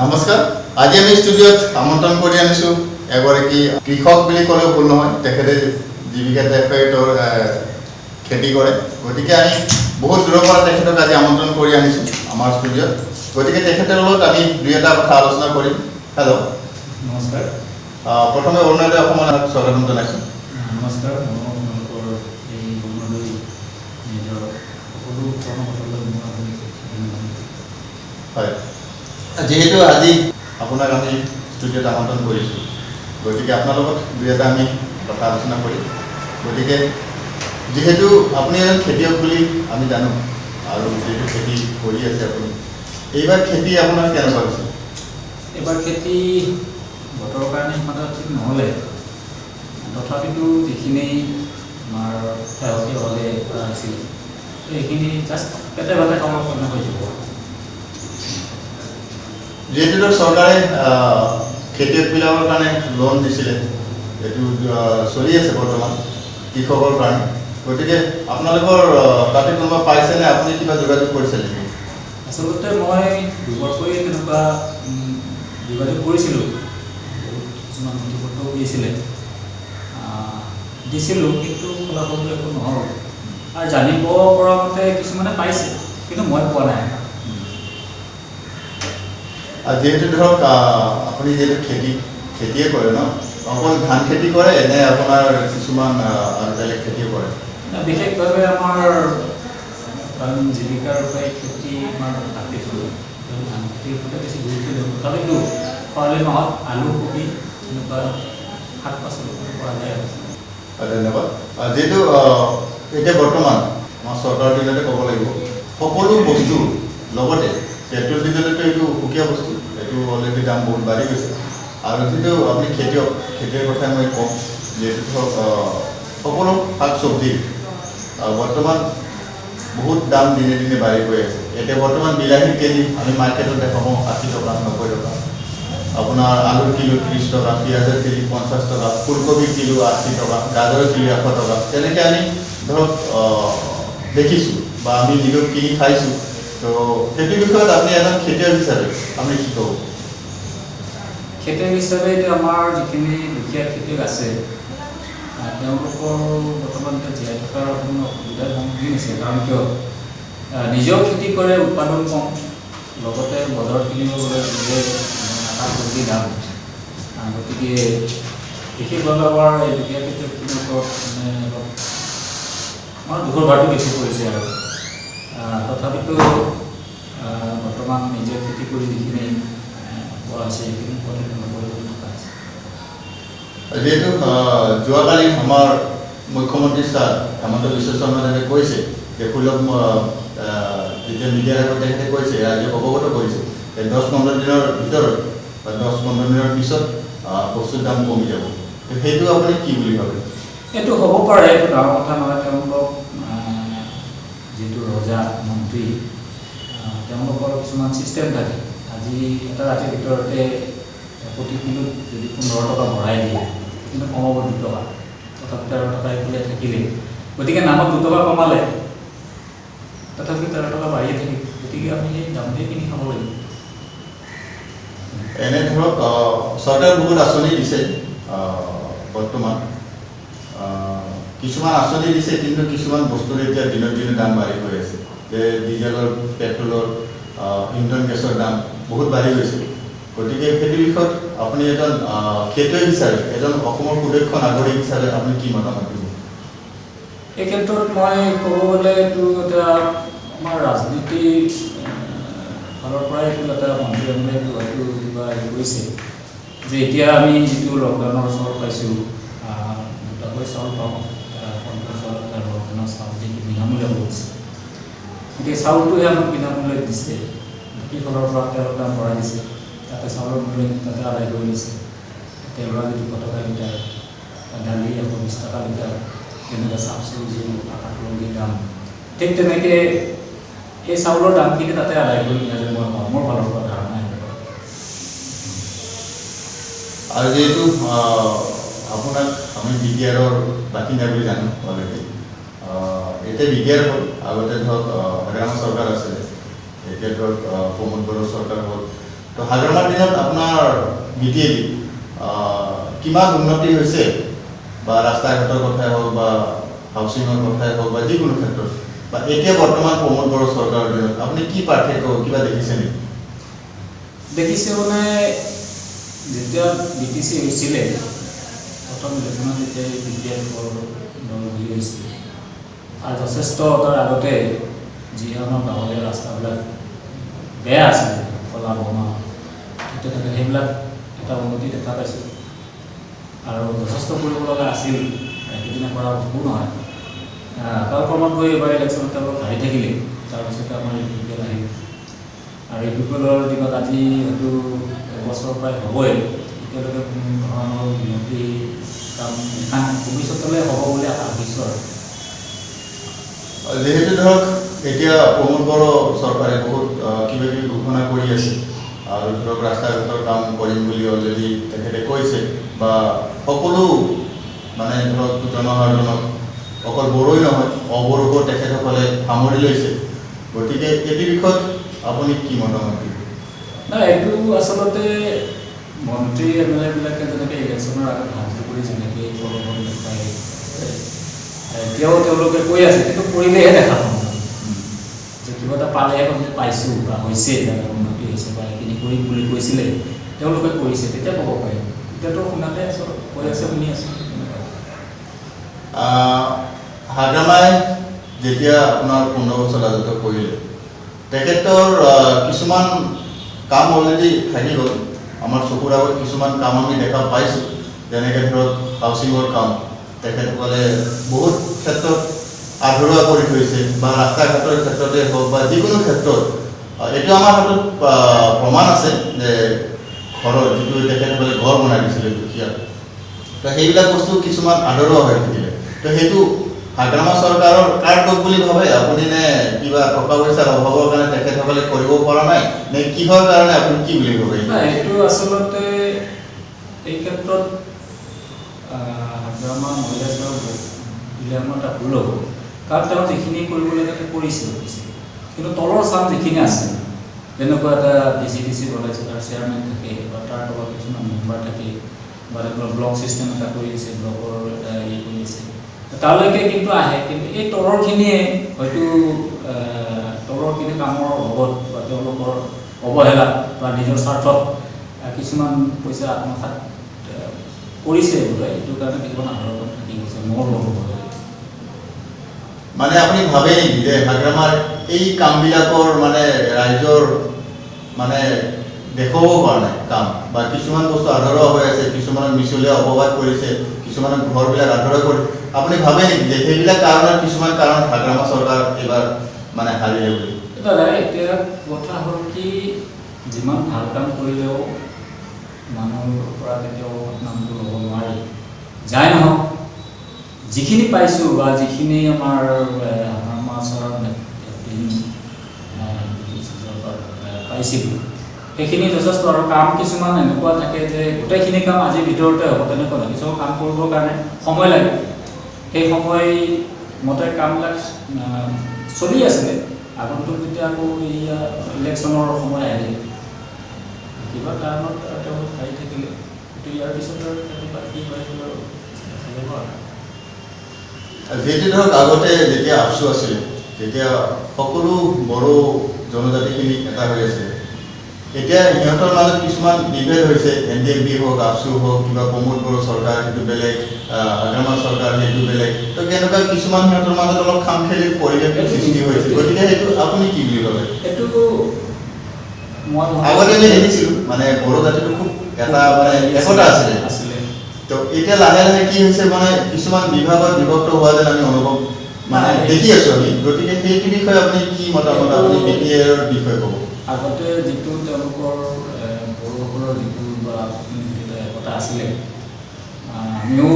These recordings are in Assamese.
নমস্কাৰ আজি আমি ষ্টুডিঅ'ত আমন্ত্ৰণ কৰি আনিছো এগৰাকী কৃষক বুলি ক'লেও ভুল নহয় তেখেতে জীৱিকা তেখেতৰ খেতি কৰে গতিকে আমি বহুত দূৰৰ পৰা তেখেতক আজি আমন্ত্ৰণ কৰি আনিছো আমাৰ ষ্টুডিঅ'ত গতিকে তেখেতৰ লগত আমি দুই এটা কথা আলোচনা কৰিম হেল্ল' নমস্কাৰ প্ৰথমে অৰুণোদয় অসমত স্বাগতম জনাইছো নমস্কাৰ আপোনালোকৰ এই অৰুণোদয় নিজৰ সকলো কৰ্মকৰ্তালৈ হয় যেহেতু আজি আপোনাক আমি ষ্টুডিঅ'ত আমন্ত্ৰণ কৰিছোঁ গতিকে আপোনাৰ লগত দুই এটা আমি কথা আলোচনা কৰিম গতিকে যেহেতু আপুনি এজন খেতিয়ক বুলি আমি জানো আৰু যিহেতু খেতি কৰি আছে আপুনি এইবাৰ খেতি আপোনাৰ কেনেকুৱা হৈছে এইবাৰ খেতি বতৰৰ কাৰণে ইমান ঠিক নহ'লে তথাপিতো যিখিনি আমাৰ শেহতীয়াভাৱে কৰা হৈছিল সেইখিনি জাষ্ট পেটে ভাতে খাবৰ কাৰণে হৈ যাব যেহেতু চৰকাৰে খেতিয়কবিলাকৰ কাৰণে লোন দিছিলে এইটো চলি আছে বৰ্তমান কৃষকৰ কাৰণে গতিকে আপোনালোকৰ তাতে কোনোবা পাইছেনে আপুনি কিবা যোগাযোগ কৰিছে নেকি আচলতে মই দুবছৰি তেনেকুৱা যোগাযোগ কৰিছিলোঁ কিছুমান নথিপত্ৰও দিছিলোঁ কিন্তু ফলাফল একো নহ'ল আৰু জানিব পৰা মতে কিছুমানে পাইছে কিন্তু মই পোৱা নাই যেহেতু ধৰক আপুনি যিহেতু খেতিয়ে কৰে ন অকল ধান খেতি কৰে নে আপোনাৰ কিছুমান আৰু বেলেগ খেতিও কৰে বিশেষভাৱে আমাৰ জীৱিকাৰ উপায় খেতি আমাৰ ৰাখিছোঁ ধান খেতিৰ ওপৰতে বেছি গুৰুত্ব দিওঁ তথাপিতো খৰালি মাহত আলু কবি এনেকুৱা শাক পাচলি কৰা যায় ধন্যবাদ যিহেতু এতিয়া বৰ্তমান আমাৰ চৰকাৰৰ দিনতে ক'ব লাগিব সকলো বস্তু লগতে পেট্ৰল ডিজেলতো এইটো সুকীয়া বস্তু এইটো অলৰেডি দাম বহুত বাঢ়ি গৈছে আৰু যিটো আপুনি খেতিৰ কথা মই ক'ম যিহেতু ধৰক সকলো শাক চব্জি বৰ্তমান বহুত দাম দিনে দিনে বাঢ়ি গৈ আছে এতিয়া বৰ্তমান বিলাহীৰ কেজি আমি মাৰ্কেটত দেখা পাওঁ 80 টকা 90 টকা আপোনাৰ আলুৰ কিলো 30 টকা পিঁয়াজৰ কেজি 50 টকা ফুলকবিৰ কিলো 80 টকা গাজৰৰ কিলো 100 টকা তেনেকৈ আমি ধৰক দেখিছোঁ বা আমি নিজক কিনি খাইছোঁ তো সেইটো বিষয়ত আপুনি এজন খেতিয়ক হিচাপে আপুনি কি ক'ব খেতিয়ক হিচাপে এতিয়া আমাৰ যিখিনি দুখীয়া খেতিয়ক আছে তেওঁলোকৰ বৰ্তমান জীয়াই থকাৰ কোনো অসুবিধাৰ সন্মুখীন হৈছে কাৰণ কিয় নিজেও খেতি কৰে উৎপাদন কম লগতে বজাৰত কিনিব গ'লে নিজে শাক চব্জিৰ দাম গতিকে বিশেষভাৱে আমাৰ এই দুখীয়া খেতিয়কখিনিৰ ওপৰত মানে অলপ আমাৰ দুখৰ ভাৰটো বেছি পৰিছে আৰু তথাপিতো বৰ্তমান নিজে খেতি কৰি যিখিনি পোৱা হৈছে সেইখিনি যিহেতু যোৱাকালি আমাৰ মুখ্যমন্ত্ৰী ছাৰ হেমন্ত বিশ্ব শৰ্মাদেৱে কৈছে যে সুলভ যেতিয়া মিডিয়াৰ আগত তেখেতে কৈছে ৰাজ্যক অৱগত কৰিছে 10-15 দিনৰ ভিতৰত বা 10-15 দিনৰ পিছত বস্তুৰ দাম কমি যাব সেইটো আপুনি কি বুলি ভাবে এইটো হ'ব পাৰে এইটো ডাঙৰ কথা নহয় তেওঁলোকক যিটো ৰজা মন্ত্ৰী তেওঁলোকৰ কিছুমান ছিষ্টেম থাকে আজি এটা ৰাতিৰ ভিতৰতে প্ৰতি কিলোত যদি 15 টকা বঢ়াই দিয়ে কিন্তু কমাব 2 টকা তথাপি 13 টকা এইফালে থাকিলে গতিকে নামত 2 টকা কমালে তথাপি 13 টকা বাঢ়িয়ে থাকিল গতিকে আমি সেই দামতে কিনি খাব লাগিব এনে ধৰক চৰকাৰে বহুত আঁচনি দিছে বৰ্তমান কিছুমান আঁচনি দিছে কিন্তু কিছুমান বস্তুৰ এতিয়া দিনক দিনে দাম বাঢ়ি গৈ আছে যে ডিজেলৰ পেট্ৰলৰ ইন্ধন গেছৰ দাম বহুত বাঢ়ি গৈছে গতিকে সেইটো বিষয়ত আপুনি এজন খেতিয়ক হিচাপে এজন অসমৰ সুদক্ষ নাগৰিক হিচাপে আপুনি কি মতামত দিব এই ক্ষেত্ৰত মই ক'ব গ'লে এইটো এটা আমাৰ ৰাজনীতিৰ ফালৰ পৰাই এইটো এটা মন্ত্ৰীয়ে হয়তো কিবা কৰিছে যে এতিয়া আমি যিটো লকডাউনৰ ওচৰত পাইছোঁ দুটাকৈ চাউল পাওঁ কণ্ট্ৰল চাউল এটা লকডাউনৰ চাউল যিটো বিনামূলীয়া কৰিছে গতিকে চাউলটোহে আমাক বিনামূল্যত দিছে বাকী ফালৰ পৰা তেওঁলোকে দাম বঢ়াই দিছে তাতে চাউলৰ মূল্য তাতে আদায় কৰি দিছে তেলৰ যিটো 2 টকা লিটাৰ দালি 120 টকা লিটাৰ তেনেকুৱা শাক চব্জি কাঠলগুৰিৰ দাম ঠিক তেনেকৈ এই চাউলৰ দামখিনি তাতে আদায় কৰি নিয়া যেন মই মোৰ ফালৰ পৰা ধাৰণা আৰু যিহেতু আপোনাক আমি বিটিআৰৰ বাসিন্দা বুলি জানো অলৰেডি এতিয়া বিটিআৰ হ'ল আগতে ধৰক হাৰিয়ানা চৰকাৰ আছিলে এতিয়া ধৰক প্ৰমোদ বড়ো চৰকাৰ হ'ল তো হাগ্ৰামাৰ দিনত আপোনাৰ বিটিএডি কিমান উন্নতি হৈছে বা ৰাস্তা ঘাটৰ কথাই হওক বা হাউচিঙৰ কথাই হওক বা যিকোনো ক্ষেত্ৰত বা এতিয়া বৰ্তমান প্ৰমোদ বড়ো চৰকাৰৰ দিনত আপুনি কি পাৰ্থক্য কিবা দেখিছে নেকি? দেখিছে মানে যেতিয়া বিটিচি হৈছিলে প্ৰথম ইলেকশ্যনত যেতিয়া বিটিএফৰ দল হৈছিল আৰু যথেষ্ট তাৰ আগতে যি আমাৰ গাঁৱলীয়া ৰাস্তাবিলাক বেয়া আছিলে কলা বমা তেতিয়া সেইবিলাক এটা উন্নতি দেখা পাইছোঁ আৰু যথেষ্ট কৰিব লগা আছিল সেইদিনা কৰা ভুল নহয় কালক্ৰমত গৈ এবাৰ ইলেকশ্যনত তেওঁলোক হাৰি থাকিলে তাৰপিছতে আমাৰ এই বিপিএল আহিল আৰু এই বিপিএলৰ দিনত আজি হয়তো এবছৰ প্ৰায় হ'বই এতিয়ালৈকে কোনো ধৰণৰ উন্নতি কাম ভৱিষ্যতলৈ হ'ব বুলি আশা কৰিছোঁ আৰু যেহেতু ধৰক এতিয়া প্ৰমোদ বড়ো চৰকাৰে বহুত কিবা কিবি ঘোষণা কৰি আছে আৰু ধৰক ৰাস্তা ঘাটৰ কাম কৰিম বুলি অলৰেডি তেখেতে কৈছে বা সকলো মানে ধৰক জনসাধাৰণক অকল বড়োই নহয় অবড়োকো তেখেতসকলে সামৰি লৈছে গতিকে এইটো বিষয়ত আপুনি কি মতামত দিব? নাই এইটো আচলতে মন্ত্ৰী এম এল এবিলাকে যেনেকৈ ইলেকশ্যনৰ আগত সাহায্য কৰি যেনেকৈ প্ৰলোভন দেখুৱাই এতিয়াও তেওঁলোকে কৈ আছে কিন্তু কৰিলেহে দেখা পাওঁ যে কিবা এটা পালেহে পাইছোঁ বা হৈছে উন্নতি হৈছে বা এইখিনি কৰিম বুলি কৈছিলে তেওঁলোকে কৰিছে তেতিয়া ক'ব পাৰে এতিয়াতো শুনাতে আছোঁ কৈ আছে শুনি আছোঁ হাগ্ৰামাই যেতিয়া আপোনাৰ 15 বছৰ ৰাজত্ব কৰিলে তেখেতৰ কিছুমান কাম অলৰেডি থাকি গ'ল আমাৰ চকুৰ আগত কিছুমান কাম আমি দেখা পাইছোঁ যেনেকৈ ধৰক হাউচিঙৰ কাম তেখেতসকলে বহুত ক্ষেত্ৰত আধৰুৱা কৰি থৈছে বা ৰাস্তা ঘাটৰ ক্ষেত্ৰতে হওক বা যিকোনো ক্ষেত্ৰত এইটো আমাৰ হাতত প্ৰমাণ আছে যে ঘৰৰ যিটো তেখেতসকলে ঘৰ বনাই দিছিলে দুখীয়া তো সেইবিলাক বস্তু কিছুমান আধৰুৱা হৈ থাকিলে তো সেইটো হাগ্ৰামা চৰকাৰৰ কাৰ দোষ বুলি ভাবে আপুনি নে কিবা টকা পইচাৰ অভাৱৰ কাৰণে তেখেতসকলে কৰিব পৰা নাই নে কিহৰ কাৰণে আপুনি কি বুলি ভাবে? এইটো আচলতে এই ক্ষেত্ৰত হাগ্ৰামা মহিলা বিলাকৰ এটা ভুল হ'ব কাৰণ তেওঁ যিখিনি কৰিব লাগে কৰিছে কিন্তু তলৰ চাম যিখিনি আছে যেনেকুৱা এটা ডিচি বনাইছে তাৰ চেয়াৰমেন থাকে বা তাৰ তলত কিছুমান মেম্বাৰ থাকে বা ব্লক ছিষ্টেম এটা কৰি আছে ব্লকৰ এটা হেৰি কৰি আছে তালৈকে কিন্তু আহে কিন্তু এই তলৰখিনিয়ে হয়তো তলৰখিনি কামৰ অভাৱত বা তেওঁলোকৰ অৱহেলা বা নিজৰ স্বাৰ্থত কিছুমান পইচা আত্মসাৎ কৰিছে বোলে এইটো কাৰণে কিছুমান আধাৰত থাকি গৈছে মোৰ অনুভৱ মানে আপুনি ভাবে নেকি যে হাগ্ৰামাৰ এই কামবিলাকৰ মানে ৰাইজৰ মানে দেখুৱাব পৰা নাই কাম বা কিছুমান বস্তু আধৰুৱা হৈ আছে কিছুমানৰ মিছলীয়া অপবাদ কৰিছে কিছুমানৰ ঘৰবিলাক আধৰুৱা কৰি আপুনি ভাবে নেকি যে সেইবিলাক কাৰণত কিছুমান কাৰণত হাগ্ৰামা চৰকাৰ এইবাৰ মানে হাৰিলে বুলি? এতিয়া কথা হ'ল কি যিমান ভাল কাম কৰিলেও মানুহৰ পৰা কেতিয়াও নামটো ল'ব নোৱাৰি যাই নহওক যিখিনি পাইছোঁ বা যিখিনি আমাৰ চৰকাৰ পাইছিলোঁ সেইখিনি যথেষ্ট আৰু কাম কিছুমান এনেকুৱা থাকে যে গোটেইখিনি কাম আজিৰ ভিতৰতে হ'ব তেনেকুৱা নহয় কিছুমান কাম কৰিবৰ কাৰণে সময় লাগে সেই সময় মতে কামবিলাক চলি আছিলে আগন্তুক যেতিয়া আকৌ এয়া ইলেকশ্যনৰ সময় আহিলে কিবা কাৰণত তেওঁলোক হাৰি থাকিলে কিন্তু ইয়াৰ পিছত আৰু কি হয় যিহেতু ধৰক আগতে যেতিয়া আপচু আছিলে তেতিয়া সকলো বড়ো জনজাতিখিনি এটা হৈ আছিল এতিয়া সিহঁতৰ মাজত কিছুমান বিভেদ হৈছে NDFB হওক আপচু হওক কিবা প্ৰমোদ বড়ো চৰকাৰ সেইটো বেলেগ হাগ্ৰামা চৰকাৰ সেইটো বেলেগ তো কেনেকুৱা কিছুমান সিহঁতৰ মাজত অলপ খামখেলিৰ পৰিৱেশ সৃষ্টি হৈছে গতিকে সেইটো আপুনি কি বুলি ভাবে? এইটো মই আগতে আমি দেখিছিলোঁ মানে বড়ো জাতিটো খুব এটা মানে একতা আছিলে তো এতিয়া লাহে লাহে কি হৈছে মানে কিছুমান বিভাগত বিভক্ত হোৱা যেন আমি অনুভৱ মানে দেখি আছোঁ আমি গতিকে সেইটো বিষয়ে আপুনি কি মতামত আপুনি BPR বিষয়ে ক'ব? আগতে যিটো তেওঁলোকৰ বড়োসকলৰ যিটো বা একতা আছিলে আমিও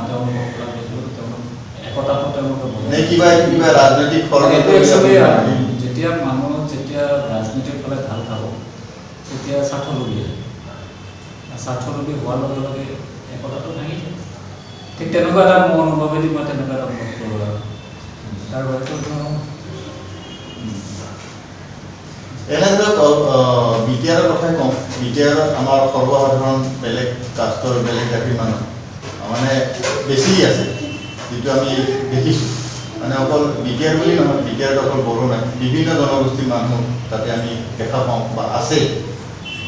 তেওঁলোকক দেখিলোঁ তেওঁলোক একতাটো তেওঁলোকে কিবা কিবা ৰাজনৈতিক যেতিয়া মানুহ যেতিয়া ৰাজনীতিৰ ফালে ভাল খাব তেতিয়া স্বাৰ্থলোভী হোৱাৰ লগে লগে একতাটো ভাঙি যায় ঠিক তেনেকুৱা এটা মোৰ অনুভৱেদি মই তেনেকুৱা এটা অনুভৱ কৰোঁ আৰু তাৰ হয়তো এনে ধৰক বিটিআৰৰ কথাই কওঁ বিটিআৰত আমাৰ সৰ্বসাধাৰণ বেলেগ কাষ্টৰ বেলেগ জাতিৰ মানুহ মানে বেছি আছে যিটো আমি দেখিছোঁ মানে অকল বিটিআৰ বুলি নহয় বিটিআৰত অকল বড়ো নাই বিভিন্ন জনগোষ্ঠীৰ মানুহ তাতে আমি দেখা পাওঁ বা আছে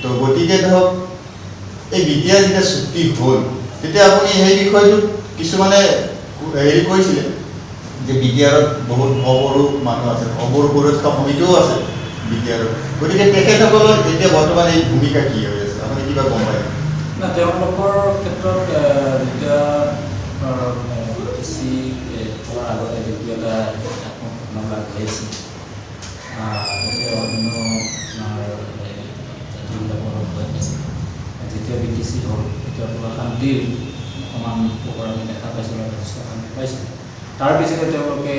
তো গতিকে ধৰক এই বিটিআৰ যেতিয়া চুক্তি হ'ল তেতিয়া আপুনি সেই বিষয়টোত কিছুমানে হেৰি কৰিছিলে যে বিটিআৰত বহুত অবড়ো মানুহ আছে অবড়ো সুৰক্ষা সমিতিও আছে বিটিআৰত গতিকে তেখেতসকলৰ এতিয়া বৰ্তমান এই ভূমিকা কি হৈ আছে আপুনি কিবা গম পায় না তেওঁলোকৰ ক্ষেত্ৰত যেতিয়া বেছি কৰাৰ আগতে যিটো এটা ঘটনা ঘটিছিল তেতিয়া অন্য জাতিবিলাকৰ ভয় পাইছিল যেতিয়া BTC হ'ল তেতিয়া পুৰা শান্তিৰ সমান প্ৰকাৰ আমি দেখা পাইছোঁ আৰু যথেষ্ট শান্তি পাইছোঁ তাৰপিছতে তেওঁলোকে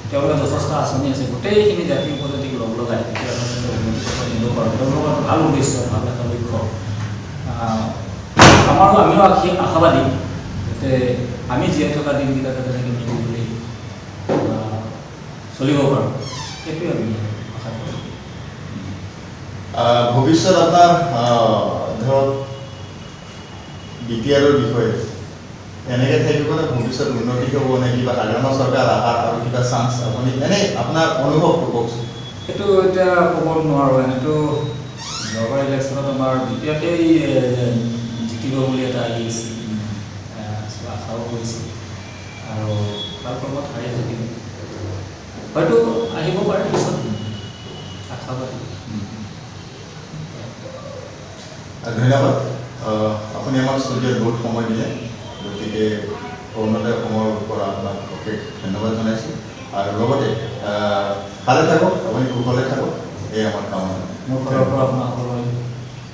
তেওঁলোকে যথেষ্ট আঁচনি আছে গোটেইখিনি জাতি উপজাতিক লগ লগাই তেতিয়া নিব পাৰোঁ তেওঁলোকৰ ভাল উদ্দেশ্য ভাল এটা লক্ষ্য আমিও আশাবাদী যাতে আমি জীয়াই থকা দিনকেইটাতে তেনেকৈ মিলি জুলি চলিব পাৰোঁ সেইটোৱে আমি আশা কৰোঁ ভৱিষ্যত আপোনাৰ ধৰক বিটিআৰৰ বিষয়ে এনেকৈ থাকিবলৈ ভৱিষ্যত উন্নতি হ'ব নে কিবা হাৰিয়ানা চৰকাৰ আহাৰ আৰু কিবা চান্স আপুনি এনেই আপোনাৰ অনুভৱটো কওকচোন সেইটো এতিয়া ক'ব নোৱাৰোঁ এনেতো যোৱাবাৰ ইলেকশ্যনত আমাৰ বিটিআৰেই জিকিব বুলি এটা আশাও কৰিছিল আৰু তাৰ ক্ৰমত হাৰি থাকিল হয়তো আহিব পাৰে পিছত আশাবাদী ধন্যবাদ আপুনি আমাক ষ্টুডিঅ'ত বহুত সময় দিলে গতিকে অৰুণোদয় অসমৰ পৰা আপোনাক অশেষ ধন্যবাদ জনাইছোঁ আৰু লগতে ভালে থাকক আপুনি কুশলে থাকক এই আমাৰ কামনা মোৰ ফালৰ পৰা আপোনাক সকলোৰে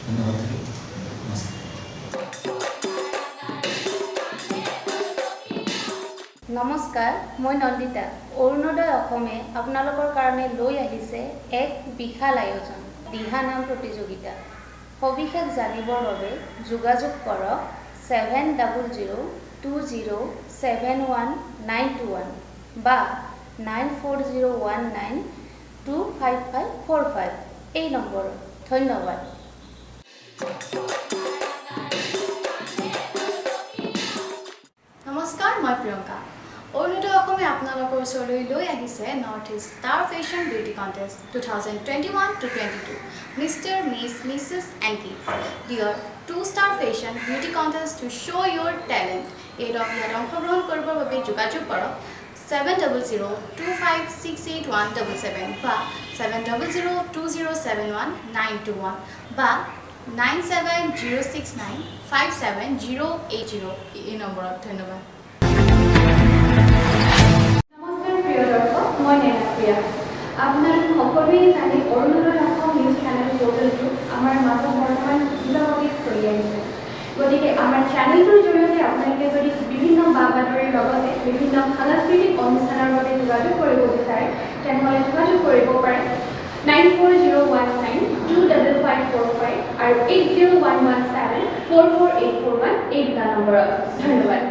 ধন্যবাদ থাকিল নমস্কাৰ মই নন্দিতা অৰুণোদয় অসমে আপোনালোকৰ কাৰণে লৈ আহিছে এক বিশাল আয়োজন দিহানাম প্ৰতিযোগিতা সবিশেষ জানিবৰ বাবে যোগাযোগ কৰক 7020207191 বা 9401925545 এই নম্বৰত ধন্যবাদ নমস্কাৰ মই প্ৰিয়ংকা অৰুণোদয় অসমে আপোনালোকৰ ওচৰলৈ লৈ আহিছে north east star fashion beauty contest 2021-22 Mr. Miss Mrs. and Kids Dear 2-star fashion beauty contest to show your talent ইয়াত অংশগ্ৰহণ কৰিবৰ বাবে যোগাযোগ কৰক 7002568177 বা 7002071921 বা 9706957080 এই নম্বৰত ধন্যবাদ নমস্কাৰ প্ৰিয় দৰ্শক মই নেনা প্ৰিয়া আপোনালোক সকলোৱে জানে অৰুণোদয় অসম নিউজ চেনেল পৰ্টেলটো আমাৰ মাজত বৰ্তমান দ্ৰুতগতিত চলি আহিছে গতিকে আমাৰ চেনেলটোৰ জৰিয়তে আপোনালোকে যদি বিভিন্ন বা বাতৰিৰ লগতে বিভিন্ন সাংস্কৃতিক অনুষ্ঠানৰ বাবে যোগাযোগ কৰিব বিচাৰে তেনেহ'লে যোগাযোগ কৰিব পাৰে 9401925545 আৰু 80117448441 এই দুটা নম্বৰত ধন্যবাদ